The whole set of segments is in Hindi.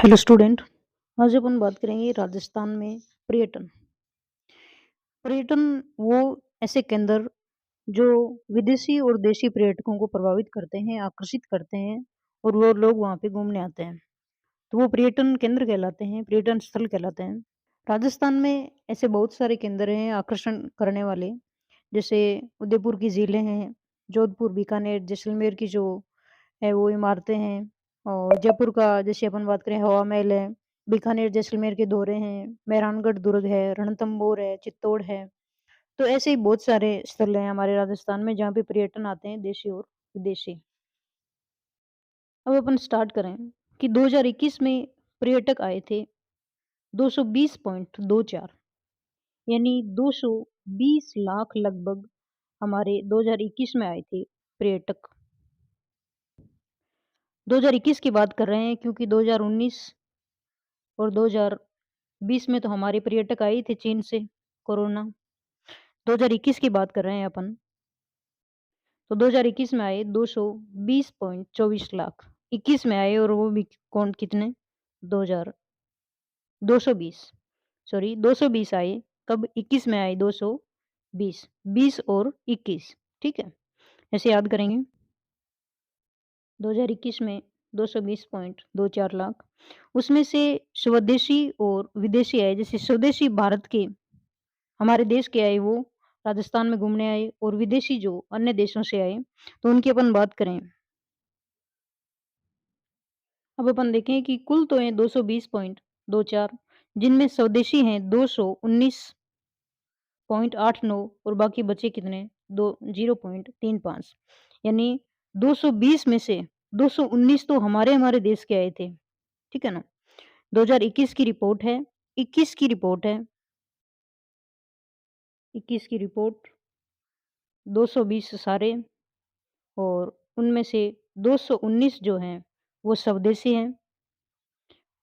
Hello student. आज अपन बात करेंगे राजस्थान में पर्यटन। पर्यटन वो ऐसे केंद्र जो विदेशी और देशी पर्यटकों को प्रभावित करते हैं, आकर्षित करते हैं और वो लोग वहाँ पे घूमने आते हैं। तो वो पर्यटन केंद्र कहलाते हैं, पर्यटन स्थल कहलाते हैं। राजस्थान में ऐसे बहुत सारे केंद्र हैं आकर्षण करने वाले, जैसे उदयपुर की झीलें हैं, जोधपुर, बीकानेर, जैसलमेर की जो है वो इमारतें हैं और जयपुर का जैसे अपन बात करें हवा महल है, बीकानेर जैसलमेर के दौरे हैं, मेहरानगढ़ दुर्ग है, रणथंभौर है, चित्तौड़ है। तो ऐसे ही बहुत सारे स्थल हैं हमारे राजस्थान में जहाँ पे पर्यटन आते हैं देशी और विदेशी। अब अपन स्टार्ट करें कि 2021 में पर्यटक आए थे 220.24, यानी 220 लाख लगभग हमारे 2021 में आए थे पर्यटक। 2021 की बात कर रहे हैं क्योंकि 2019 और 2020 में तो हमारे पर्यटक आए ही थे चीन से, कोरोना। 2021 की बात कर रहे हैं अपन, तो 2021 में आए 220.24 लाख। 21 में आए और वो भी कौन कितने? 2000 220 सॉरी 220 आए। कब? 21 में आए 220, 20 और 21, ठीक है? ऐसे याद करेंगे। 2021 में 220.24 लाख, उसमें से स्वदेशी और विदेशी आए। जैसे स्वदेशी भारत के, हमारे देश के आए वो राजस्थान में घूमने आए और विदेशी जो अन्य देशों से आए, तो उनकी अपन बात करें। अब अपन देखें कि कुल तो हैं 220.24, जिनमें स्वदेशी हैं 219.89 और बाकी बचे कितने? 0.35, यानी 220 में से 219 तो हमारे देश के आए थे, ठीक है ना? 2021 की रिपोर्ट है, 21 की रिपोर्ट है, 21 की रिपोर्ट 220 सारे और उनमें से 219 जो हैं वो स्वदेशी हैं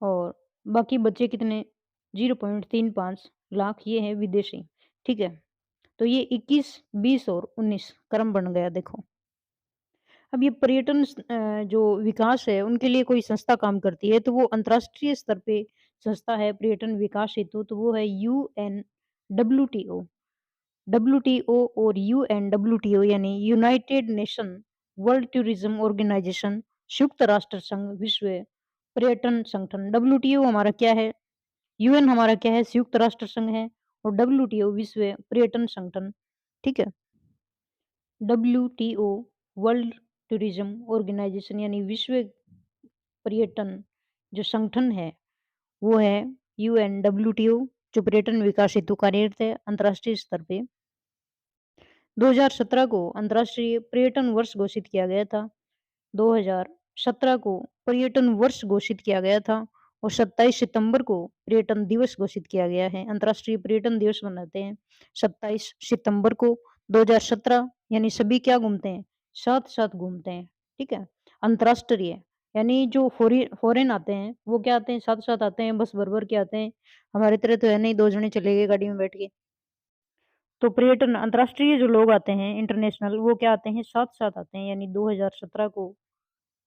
और बाकी बचे कितने? 0.35 लाख ये हैं विदेशी, ठीक है? तो ये 21, 20 और 19 क्रम बन गया देखो। अब ये पर्यटन जो विकास है उनके लिए कोई संस्था काम करती है, तो वो अंतर्राष्ट्रीय स्तर पे संस्था है पर्यटन विकास हेतु, तो वो है यूएनडब्ल्यूटीओ। डब्ल्यूटीओ और यूएनडब्ल्यूटीओ यानी United Nation World Tourism Organization, संयुक्त राष्ट्र संघ विश्व पर्यटन संगठन। डब्ल्यूटीओ हमारा क्या है? यूएन हमारा क्या है? संयुक्त राष्ट्र संघ है और डब्ल्यूटीओ विश्व पर्यटन संगठन, ठीक है? डब्ल्यूटीओ वर्ल्ड टूरिज्म ऑर्गेनाइजेशन यानी विश्व पर्यटन जो संगठन है वो है यूएनडब्ल्यूटीओ, जो पर्यटन विकास हेतु कार्यरत है अंतर्राष्ट्रीय स्तर पे। 2017 को अंतर्राष्ट्रीय पर्यटन वर्ष घोषित किया गया था। 2017 को पर्यटन वर्ष घोषित किया गया था और 27 सितंबर को पर्यटन दिवस घोषित किया गया है। अंतर्राष्ट्रीय पर्यटन दिवस मनाते हैं 27 सितंबर को। 2017 यानी सभी क्या घूमते हैं? साथ-साथ घूमते हैं, ठीक है? अंतर्राष्ट्रीय यानी जो फॉरेन आते हैं, वो क्या आते हैं? साथ-साथ आते हैं, बस भर-भर के आते हैं। हमारी तरह तो है नहीं 2 जने चले गए गाड़ी में बैठ के। तो पर्यटन अंतर्राष्ट्रीय जो लोग आते हैं इंटरनेशनल, वो क्या आते हैं? साथ-साथ आते हैं, यानी 2017 को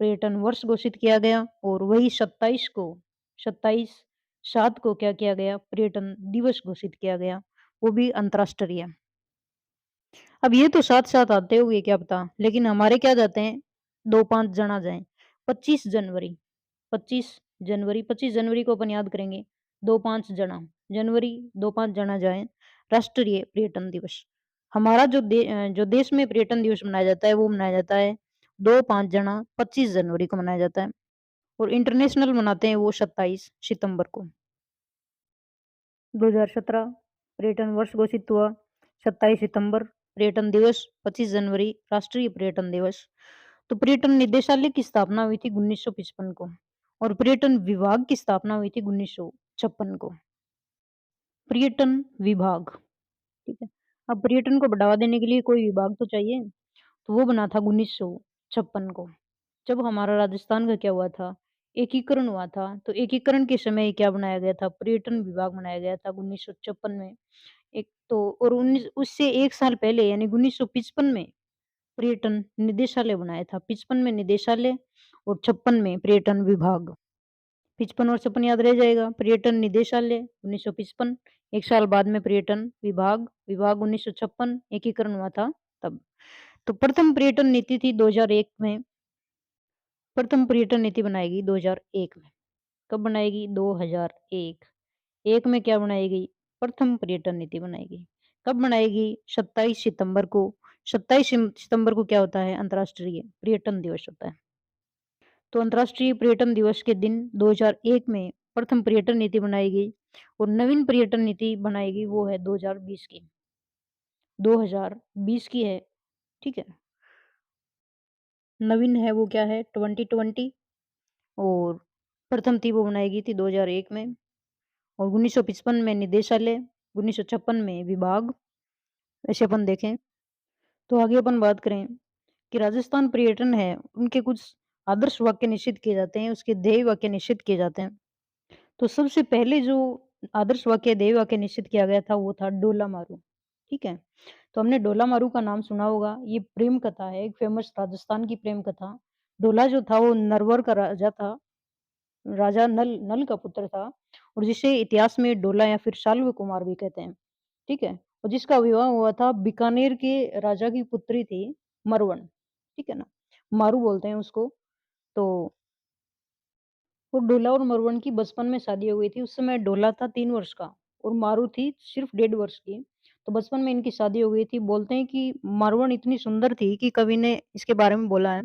पर्यटन वर्ष घोषित किया गया और वही 27 7 को क्या किया गया? पर्यटन दिवस घोषित किया गया, वो भी अंतर्राष्ट्रीय। अब ये तो साथ-साथ आते होंगे क्या पता, लेकिन हमारे क्या जाते हैं 2-5 जना जाएँ। 25 जनवरी 25 25 जनवरी को अपन याद करेंगे 2-5 जना, जनवरी 2-5 जना जाएँ, राष्ट्रीय पर्यटन दिवस। हमारा जो देश में पर्यटन दिवस मनाया जाता है वो मनाया जाता है 2-5 जना 25 जनवरी को मनाया जाता है और इंटरनेशनल मनाते हैं वो 27 सितंबर को। 2017 पर्यटन वर्ष घोषित हुआ, 27 सितंबर पर्यटन दिवस, 25 जनवरी राष्ट्रीय पर्यटन दिवस। तो पर्यटन निदेशालय की स्थापना हुई थी 1955 को और पर्यटन विभाग की स्थापना हुई थी 1956 को। पर्यटन विभाग, ठीक है? अब पर्यटन को बढ़ावा देने के लिए कोई विभाग तो चाहिए, तो वो बना था 1956 को। जब हमारा राजस्थान का क्या हुआ था? एकीकरण हुआ था, तो एकीकरण के समय क्या बनाया गया था? पर्यटन विभाग बनाया गया था 1956 में। एक तो और 19 उससे 1 साल पहले यानी 1955 में पर्यटन निदेशालय बनाया था। 55 में निदेशालय और 56 में पर्यटन विभाग। 55 और 56 याद रह जाएगा। पर्यटन निदेशालय 1955, 1 साल बाद में पर्यटन विभाग 1956 एकीकरण हुआ था तब। तो प्रथम पर्यटन नीति थी 2001 में। प्रथम पर्यटन नीति बनाएगी 2001 में। कब बनाएगी? 2001। एक में क्या बनाएगी? प्रथम पर्यटन नीति बनाएगी। कब बनाएगी? 27 सितंबर को। 27 सितंबर को क्या होता है? अंतर्राष्ट्रीय पर्यटन दिवस होता है। तो अंतर्राष्ट्रीय पर्यटन दिवस के दिन 2001 में प्रथम पर्यटन नीति बनाएगी और नवीन पर्यटन नीति बनाएगी वो है 2020 की। 2020 की है, ठीक है। नवीन है वो क्या है? 2020 और प्रथम थी वो बनाएगी थी 2001 में और 1955 में निदेशालय, 1956 में विभाग, ऐसे अपन देखें। तो आगे अपन बात करें कि राजस्थान पर्यटन है, उनके कुछ आदर्श वाक्य निश्चित किए जाते हैं, उसके ध्येय वाक्य निश्चित किए जाते हैं। तो सबसे पहले जो आदर्श वाक्य, ध्येय वाक्य निश्चित किया गया था वो था डोला मारू, ठीक है। तो हमने डोला मारू का नाम सुना होगा, ये प्रेम कथा है, एक फेमस राजस्थान की प्रेम कथा। डोला जो था वो नरवर का राजा था, राजा नल नल का पुत्र था और जिसे इतिहास में डोला या फिर शाल्व कुमार भी कहते हैं, ठीक है। और जिसका विवाह हुआ था बीकानेर के राजा की पुत्री थी मरवन, ठीक है ना, मारू बोलते हैं उसको। तो वो डोला और मरवन की बचपन में शादी हो गई थी। उस समय डोला था 3 वर्ष का और मारू थी सिर्फ 1.5 वर्ष की। तो बचपन में इनकी शादी हो गई थी। बोलते हैं कि मरवन इतनी सुंदर थी कि कवि ने इसके बारे में बोला है।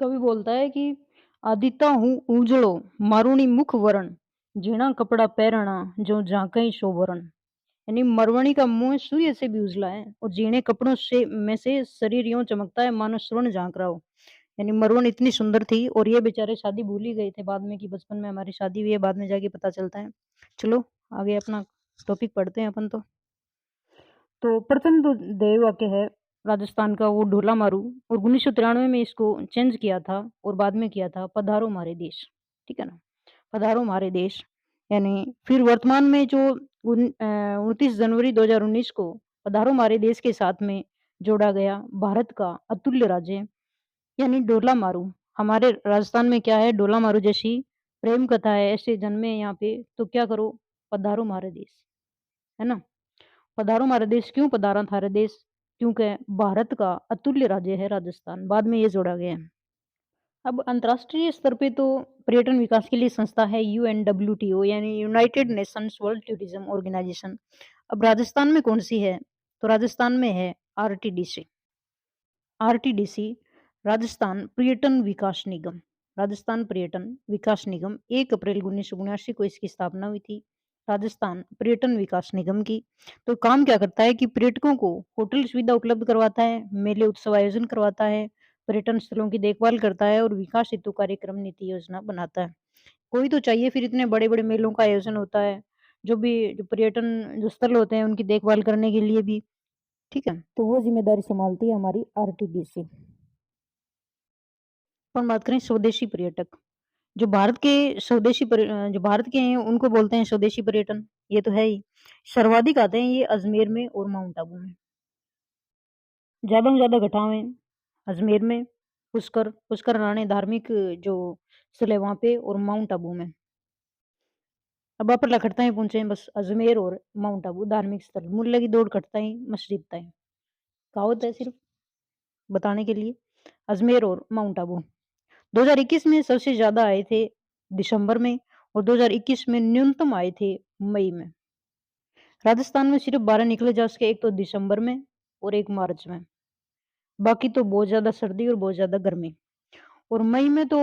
कवि बोलता है कि आदिता हूँ उजड़ो मारुणी मुख वरण, झीणा कपड़ा पहरना जो झांकई शोभरन। यानी मरवणी का मुंह सूर्य से भी उजला है और जीणे कपड़ों से में से शरीर यूं चमकता है मानो स्वर्ण झांक रहा हो। यानी मरवन इतनी सुंदर थी और ये बेचारे शादी भूल ही गए थे बाद में कि बचपन में हमारी शादी हुई है, बाद में जाके पता चलता है। चलो आगे अपना टॉपिक पढ़ते हैं अपन तो प्रथम जो ध्येय वाक्य है राजस्थान का वो ढोला मारू और 1993 में इसको चेंज किया था और बाद में किया था पधारो मारे देश, ठीक है ना। पधारो मारे देश यानी फिर वर्तमान में जो 29 जनवरी 2019 को पधारो मारे देश के साथ में जोड़ा गया भारत का अतुल्य राज्य यानी डोला मारू। हमारे राजस्थान में क्या है, डोला मारू जैसी प्रेम कथा है, ऐसे जन्मे यहाँ पे तो क्या करो, पधारो मारे देश, है ना। पधारो हमारा देश, क्यों पधारा थारा देश? क्योंकि भारत का अतुल्य राज्य है राजस्थान, बाद में ये जोड़ा गया है। अब अंतर्राष्ट्रीय स्तर पे तो पर्यटन विकास के लिए संस्था है यूएनडब्ल्यूटीओ यानी United Nations World Tourism Organization. अब राजस्थान में कौन सी है? तो राजस्थान में है आरटीडीसी। आरटीडीसी राजस्थान पर्यटन विकास निगम। राजस्थान पर्यटन विकास निगम 1 अप्रैल 1979 को इसकी स्थापना हुई थी। राजस्थान पर्यटन विकास निगम की। तो काम क्या करता है कि पर्यटकों को होटल सुविधा उपलब्ध करवाता है, मेले उत्सव आयोजन करवाता है, पर्यटन स्थलों की देखभाल करता है और विकास हेतु कार्यक्रम नीति योजना बनाता है। कोई तो चाहिए, फिर इतने बड़े बड़े मेलों का आयोजन होता है, जो पर्यटन जो स्थल होते हैं उनकी देखभाल करने के लिए भी, ठीक है। तो वो जिम्मेदारी संभालती है हमारी आरटीडीसी। अपन बात करें स्वदेशी पर्यटक, जो भारत के हैं उनको बोलते हैं स्वदेशी पर्यटन, ये तो है ही। सर्वाधिक आते हैं ये अजमेर में और माउंट आबू में। ज़्यादा से ज़्यादा घटाव हैं अजमेर में, पुष्कर रानी धार्मिक जो स्थल है वहाँ पे और माउंट आबू में। अब आप लखटता ही पहुँचे हैं बस अजमेर और माउंट आबू धार्मिक स्थल, मुल्ले की दौड़ कटता ही मस्जिद है। कहावत है सिर्फ बताने के लिए, अजमेर और माउंट आबू। 2021 में सबसे ज़्यादा आए थे दिसंबर में और 2021 में न्यूनतम आए थे मई में। राजस्थान में सिर्फ 12 निकले जा सके, एक तो दिसंबर में और एक मार्च में। बाकी तो बहुत ज़्यादा सर्दी और बहुत ज़्यादा गर्मी। और मई में तो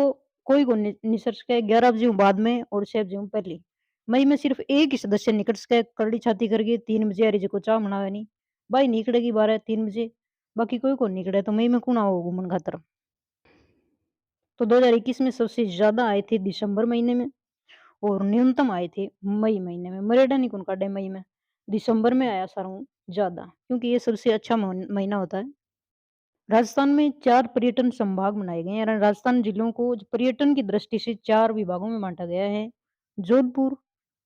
कोई को निसर सके, 11 बजे बाद में और 6 बजे पहले। मई में सिर्फ एक ही सदस्य निकल सके करड़ी छाती करके 3 बजे हरी को चाह मनावे नहीं। भाई निकलेगी 12-3 बजे, बाकी कोई को निकले तो मई में कौन आओ घूमन खातर। तो 2021 में सबसे ज़्यादा आए थे दिसंबर महीने में और न्यूनतम आए थे मई महीने में। मरेड़ा नहीं कौन काटे मई में, दिसंबर में आया सारों ज़्यादा, क्योंकि ये सबसे अच्छा महीना होता है। राजस्थान में 4 पर्यटन संभाग बनाए गए हैं। राजस्थान जिलों को पर्यटन की दृष्टि से 4 विभागों में बांटा गया है। जोधपुर,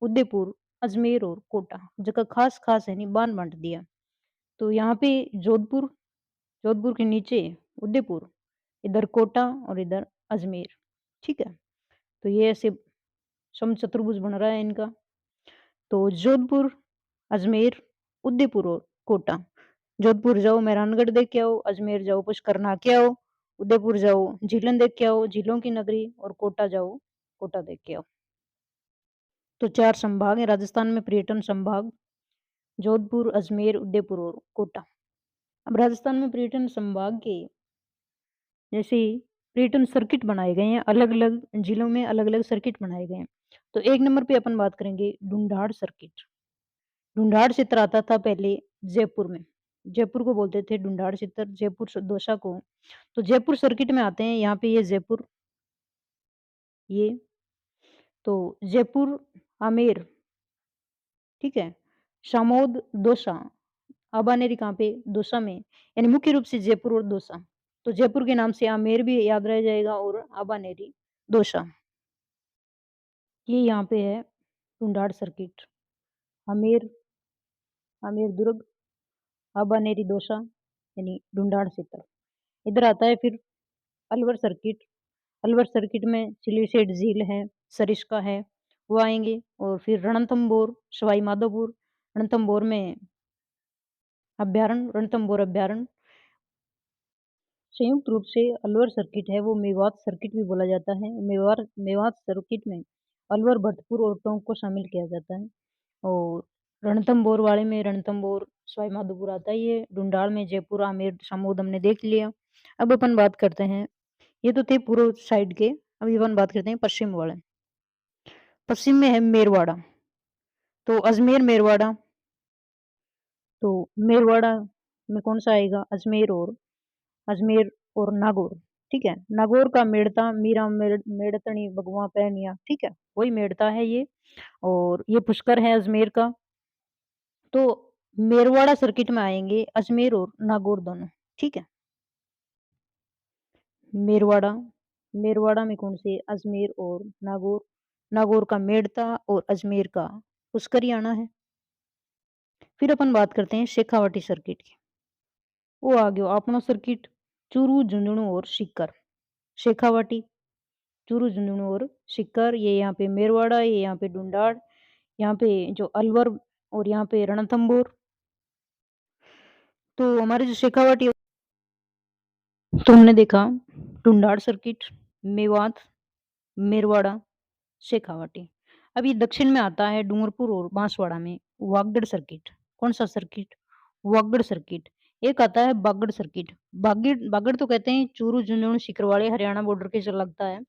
उदयपुर, अजमेर और कोटा। जगह खास है नहीं बांट बांट दिया। तो यहाँ पे जोधपुर, जोधपुर के नीचे उदयपुर, इधर कोटा और इधर अजमेर, ठीक है। तो ये ऐसे समचतुर्भुज बन रहा है इनका। तो जोधपुर, अजमेर, उदयपुर और कोटा। जोधपुर जाओ मेहरानगढ़ देख के आओ, अजमेर जाओ पुष्कर नहा के आओ, उदयपुर जाओ झीलन देख के आओ, झीलों की नगरी, और कोटा जाओ कोटा देख के आओ। तो 4 संभाग हैं राजस्थान में, पर्यटन संभाग, जोधपुर, अजमेर, उदयपुर और कोटा। अब राजस्थान में पर्यटन संभाग के जैसे पर्यटन सर्किट बनाए गए हैं, अलग-अलग जिलों में अलग-अलग सर्किट बनाए गए हैं। तो 1 नंबर पे अपन बात करेंगे ढूंढाड़ सर्किट। ढूंढाड़ चित्र आता था पहले जयपुर में। जयपुर को बोलते थे ढूंढाड़ चित्र, जयपुर दौसा को। तो जयपुर सर्किट में आते हैं, यहाँ पे ये जयपुर, ये तो जयपुर, आमेर, ठीक है, शामोद, दौसा, आबानेरी कहाँ पे? दौसा में, यानी मुख्य रूप से जयपुर और दौसा। तो जयपुर के नाम से आमेर भी याद रह जाएगा और आबानेरी, दौसा। ये यहाँ पे है ढूंढाड़ सर्किट। आमेर, आमेर दुर्ग, आबानेरी दौसा, यानी ढूंढाड़ क्षेत्र। इधर आता है फिर अलवर सर्किट। अलवर सर्किट में सिलीसेट झील है, सरिस्का है, वो आएँगे। और फिर रणथंभौर, सवाई माधोपुर, रणथंभौर में अभ्यारण्य, रणथंभौर अभ्यारण्य। संयुक्त रूप से अलवर सर्किट है वो मेवात सर्किट भी बोला जाता है। मेवात सर्किट में अलवर, भरतपुर और टोंक को शामिल किया जाता है। और रणथंभौर वाले में रणथंभौर, सवाई माधोपुर आता है। ये ढूंढाड़ में जयपुर, आमेर, समूद हमने देख लिया। अब अपन बात करते हैं, ये तो थे पूर्व साइड के, अभी अपन बात करते हैं पश्चिम वाले। पश्चिम में है मेरवाड़ा, तो अजमेर मेरवाड़ा, तो मेरवाड़ा में कौन-सा आएगा? अजमेर और नागौर, ठीक है? नागौर का मेड़ता मीरा मेड़तनी बगवा पैनिया, ठीक है? वही मेड़ता है ये। और ये पुष्कर है अजमेर का। तो मेरवाड़ा सर्किट में आएँगे अजमेर और नागौर दोनों, ठीक है? मेरवाड़ा, मेरवाड़ा में कौन से? अजमेर और नागौर। नागौर का मेड़ता और अजमेर का पुष्कर ही आना है। फिर अपन बात करते हैं शेखावाटी सर्किट की। वो आ गयो अपनो सर्किट, चूरू, झुंझुनू और सीकर। शेखावाटी, चूरू, झुंझुनू और सीकर, ये यहाँ पे मेरवाड़ा, ये यहाँ पे ढूंढाड़, यहाँ पे जो अलवर और यहाँ पे रणथंभौर। तो हमारे जो शेखावाटी, तो हमने देखा ढूंढाड़ सर्किट, मेवात, मेरवाड़ा, शेखावाटी। अब ये दक्षिण में आता है डूंगरपुर और बांसवाड़ा में वागड़ सर्किट। कौन सा सर्किट? वागड़ सर्किट। एक आता है बागड़ सर्किट। बागड़ बागड़ तो कहते हैं चूरू, झुंझुनू, सिकरवाली हरियाणा बॉर्डर के जो लगता है,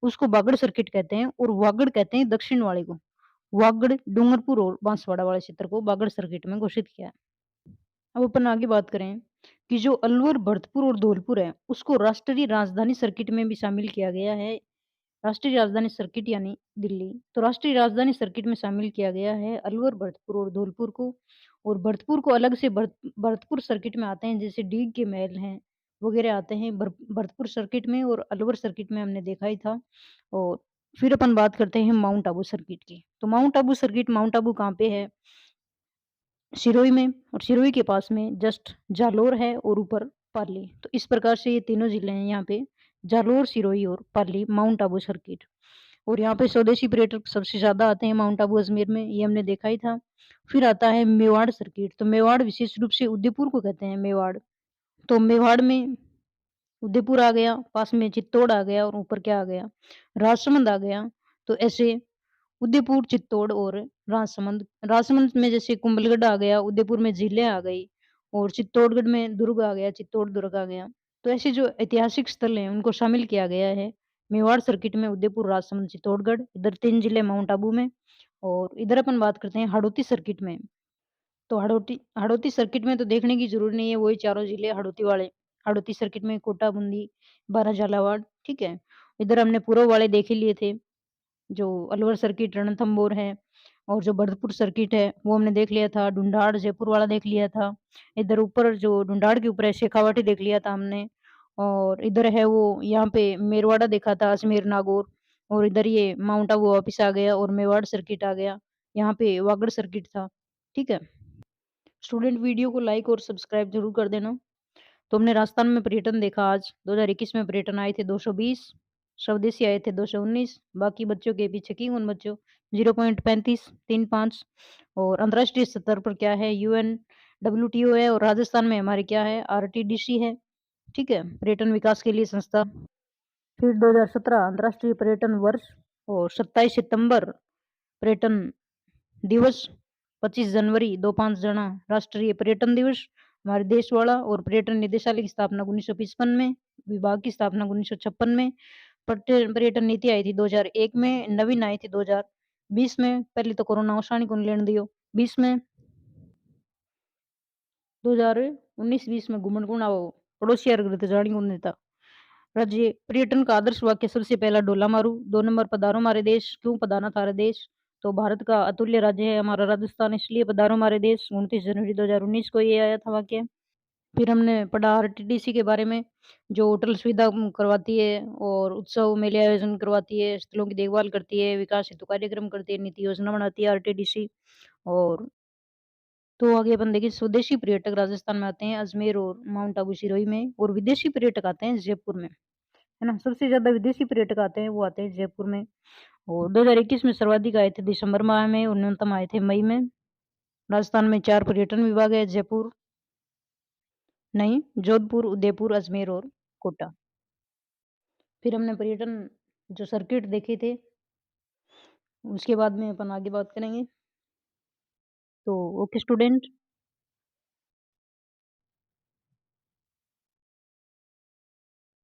उसको बागड़ सर्किट कहते हैं। और वागड़ कहते हैं दक्षिण वाले को। वागड़ डूंगरपुर और बांसवाड़ा वाले क्षेत्र को बागड़ सर्किट में घोषित किया है। अब अपन आगे बात करें कि जो अलवर, भरतपुर और धौलपुर है, उसको राष्ट्रीय राजधानी सर्किट में भी शामिल किया गया है। राष्ट्रीय राजधानी सर्किट यानी दिल्ली। तो राष्ट्रीय राजधानी सर्किट में शामिल किया गया है अलवर, भरतपुर और धौलपुर को। और भरतपुर को अलग से भरतपुर सर्किट में आते हैं, जैसे डीग के महल हैं वगैरह आते हैं भरतपुर सर्किट में, और अलवर सर्किट में हमने देखा ही था। और फिर अपन बात करते हैं माउंट आबू सर्किट की। तो माउंट आबू कहाँ पे है? सिरोही में, और सिरोही के पास में जस्ट जालोर है और ऊपर पाली। तो इस प्रकार से ये तीनों जिले हैं यहाँ पे, जालोर, सिरोही और पाली, माउंट आबू सर्किट। और यहाँ पे स्वदेशी पर्यटक सबसे ज़्यादा आते हैं माउंट आबू अजमेर में, ये हमने देखा ही था। फिर आता है मेवाड़ सर्किट। तो मेवाड़ विशेष रूप से उदयपुर को कहते हैं मेवाड़। तो मेवाड़ में उदयपुर आ गया, पास में चित्तौड़ आ गया और ऊपर क्या आ गया? राजसमंद आ गया। तो ऐसे उदयपुर, चित्तौड़ और राजसमंद। राजसमंद में जैसे कुंभलगढ़ आ गया, उदयपुर में झीलें आ गई, और चित्तौड़गढ़ में दुर्ग आ गया, चित्तौड़ दुर्ग आ गया। तो ऐसे जो ऐतिहासिक स्थल हैं उनको शामिल किया गया है मेवाड़ सर्किट में, उदयपुर, राजसमंद, चित्तौड़गढ़, इधर 3 जिले माउंट आबू में। और इधर अपन बात करते हैं हाड़ौती सर्किट में। तो हाड़ौती हाड़ौती सर्किट में तो देखने की ज़रूरत नहीं है, वही चारों जिले हाड़ौती वाले। हाड़ौती सर्किट में कोटा, बूंदी, बारह झालावाड़, ठीक है? इधर हमने पूर्व वाले देख ही लिए थे। जो अलवर सर्किट रणथंभौर है, और जो भरतपुर सर्किट है वो हमने देख लिया था। ढूंढाड़ जयपुर वाला देख लिया था। इधर ऊपर जो ढूंढाड़ के ऊपर है शेखावाटी देख लिया था हमने। और इधर है वो यहाँ पे मेरवाड़ा देखा था, अजमेर, नागौर। और इधर ये माउंट आबू वापिस आ गया और मेवाड़ सर्किट आ गया। यहाँ पे वागड़ सर्किट था, ठीक है? स्टूडेंट वीडियो को लाइक और सब्सक्राइब जरूर कर देना। तो हमने राजस्थान में पर्यटन देखा आज। 2021 में पर्यटन आए थे 220। स्वदेशी आए थे 219, बाकी बच्चों के पीछे की उन बच्चों 0.3535 और अंतर्राष्ट्रीय स्तर पर क्या है यूएन, डब्ल्यूटीओ है और राजस्थान में हमारे क्या है आरटीडीसी है, ठीक है? पर्यटन विकास के लिए संस्था। फिर 2017 अंतर्राष्ट्रीय पर्यटन वर्ष और 27 सितंबर पर्यटन दिवस, 25 जनवरी 25 जना राष्ट्रीय पर्यटन दिवस, हमारे देश वाला और पर्यटन निदेशालय की स्थापना 1955 में, विभाग की स्थापना 1956 में, पर्यटन नीति आई थी 2001 में, नवीन आई थी 2020 में, पहले तो कोरोना आवसानी को लेण दियो, 20 में, 2019-20 में घुमन कुण आओ, पड़ोसी अर्ग जानी को नेता। राज्य पर्यटन का आदर्श वाक्य सबसे पहला डोला मारू, 2 नंबर पधारो हमारे देश, क्यों पधारना थारा देश? तो भारत का अतुल्य राज्य है हमारा राजस्थान, इसलिए पधारो हमारे देश, 29 जनवरी 2019 को ये आया था वाक्य। फिर हमने पढ़ा आरटीडीसी के बारे में, जो होटल सुविधा करवाती है और उत्सव मेले आयोजन करवाती है, स्थलों की देखभाल करती है, विकास हेतु कार्यक्रम करती है, नीति योजना बनाती है आरटीडीसी। और तो आगे अपन देखिए स्वदेशी पर्यटक राजस्थान में आते हैं अजमेर और माउंट आबू सिरोही में, और विदेशी पर्यटक आते हैं जयपुर में, है ना? सबसे ज़्यादा विदेशी पर्यटक आते हैं, वो आते हैं जयपुर में। और 2021 में सर्वाधिक आए थे दिसंबर माह में और न्यूनतम आए थे मई में। राजस्थान में 4 पर्यटन विभाग है, जयपुर नहीं, जोधपुर, उदयपुर, अजमेर और कोटा। फिर हमने पर्यटन जो सर्किट देखे थे, उसके बाद में अपन आगे बात करेंगे। तो ओके स्टूडेंट।